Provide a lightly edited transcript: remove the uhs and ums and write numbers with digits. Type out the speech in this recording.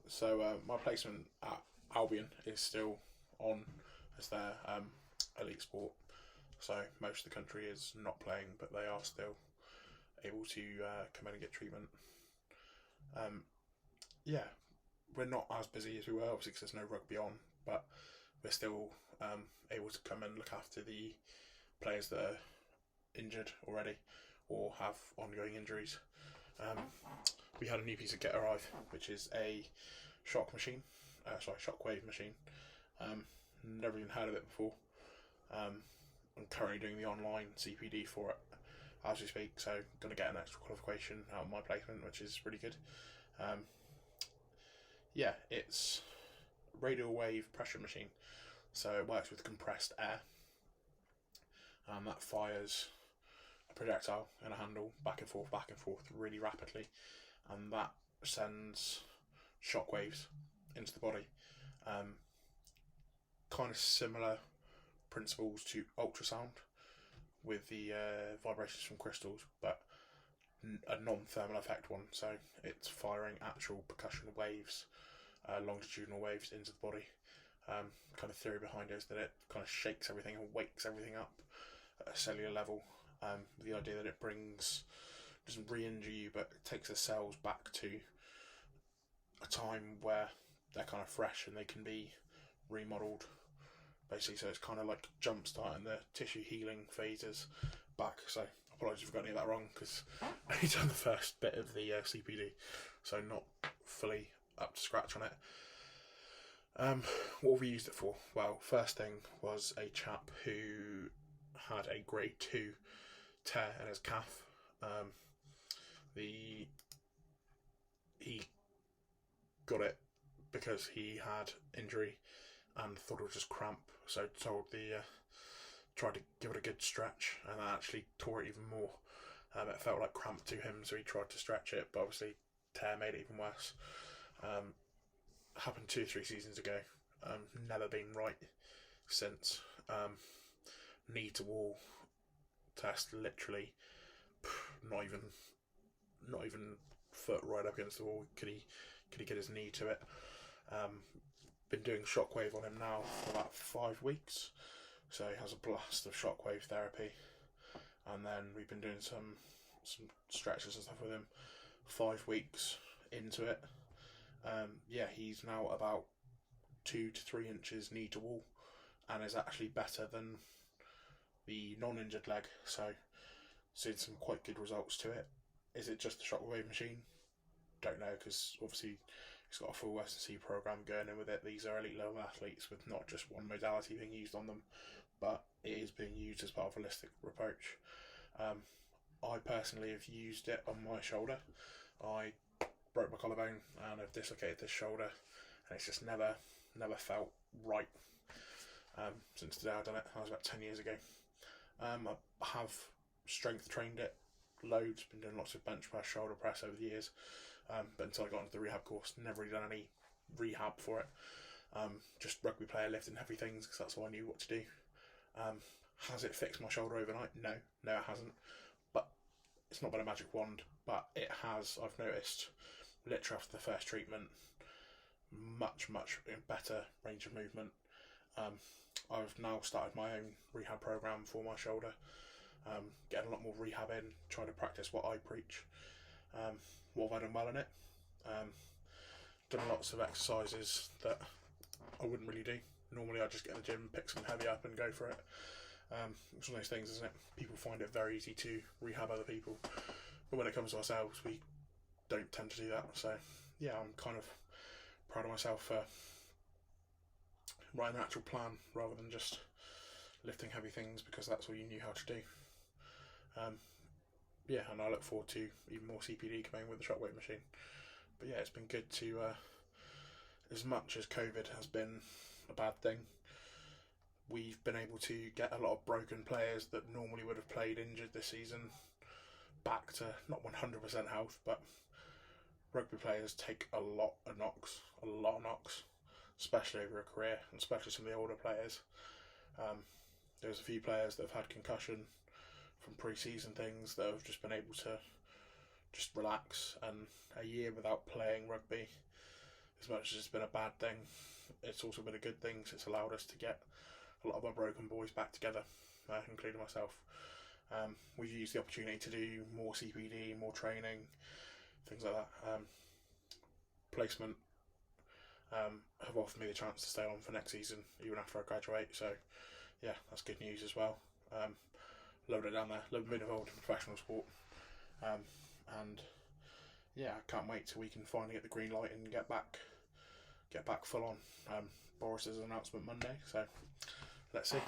So my placement at Albion is still on as their elite sport. So most of the country is not playing, but they are still able to come in and get treatment. Um, yeah, we're not as busy as we were, obviously, because there's no rugby on, but we're still able to come and look after the players that are injured already or have ongoing injuries. We had a new piece of kit arrive, which is a shockwave machine. Never even heard of it before. I'm currently doing the online CPD for it as we speak, so I'm going to get an extra qualification out of my placement, which is really good. It's a radial wave pressure machine, so it works with compressed air. That fires a projectile and a handle back and forth really rapidly, and that sends shock waves into the body. Kind of similar principles to ultrasound with the vibrations from crystals, but a non-thermal effect one. So it's firing actual percussion waves, longitudinal waves into the body. Kind of theory behind it is that it kind of shakes everything and wakes everything up at a cellular level. The idea that it doesn't re-injure you, but it takes the cells back to a time where they're kind of fresh and they can be remodeled, basically. So it's kind of like jump starting the tissue healing phases back. So apologies if I got any of that wrong, because I only done the first bit of the CPD, so not fully up to scratch on it. What have we used it for? Well, first thing was a chap who had a grade 2 tear in his calf. He got it because he had injury and thought it was just cramp, so tried to give it a good stretch, and that actually tore it even more. It felt like cramp to him, so he tried to stretch it, but obviously tear made it even worse. Happened 2-3 seasons ago. Never been right since. Knee to wall test, literally not even foot right up against the wall. Could he get his knee to it? Been doing shockwave on him now for about 5 weeks, so he has a blast of shockwave therapy, and then we've been doing some stretches and stuff with him. 5 weeks into it, he's now about 2 to 3 inches knee to wall, and is actually better than the non-injured leg. So seen some quite good results to it. Is it just the shockwave machine? Don't know, because obviously he's got a full S&C program going in with it. These are elite level athletes with not just one modality being used on them, but it is being used as part of a holistic approach. I personally have used it on my shoulder. I broke my collarbone and have dislocated this shoulder, and it's just never felt right since the day I've done it. That was about 10 years ago. I have strength trained it loads, been doing lots of bench press, shoulder press over the years, but until I got into the rehab course, never really done any rehab for it. Just rugby player lifting heavy things, because that's all I knew what to do. Has it fixed my shoulder overnight? No, it hasn't. But it's not been a magic wand, but it has, I've noticed, literally after the first treatment, much better range of movement. I've now started my own rehab program for my shoulder, getting a lot more rehab in, trying to practice what I preach. What have I done well in it? Done lots of exercises that I wouldn't really do. Normally I just get in the gym, pick some heavy up and go for it. It's one of those things, isn't it? People find it very easy to rehab other people, but when it comes to ourselves, we don't tend to do that. So yeah, I'm kind of proud of myself for writing an actual plan rather than just lifting heavy things because that's all you knew how to do. And I look forward to even more CPD coming with the shockwave machine. But yeah, it's been good to, as much as COVID has been a bad thing, we've been able to get a lot of broken players that normally would have played injured this season back to not 100% health, but rugby players take a lot of knocks, especially over a career, and especially some of the older players. There's a few players that have had concussion from pre-season things that have just been able to just relax, and a year without playing rugby as much as it's been a bad thing, it's also been a good thing. So it's allowed us to get a lot of our broken boys back together, including myself. We've used the opportunity to do more CPD, more training, things like that. Placement have offered me the chance to stay on for next season, even after I graduate. So yeah, that's good news as well. Loved it down there. Loved being involved in professional sport. And yeah, I can't wait till we can finally get the green light and get back full on. Boris's announcement Monday, so let's see.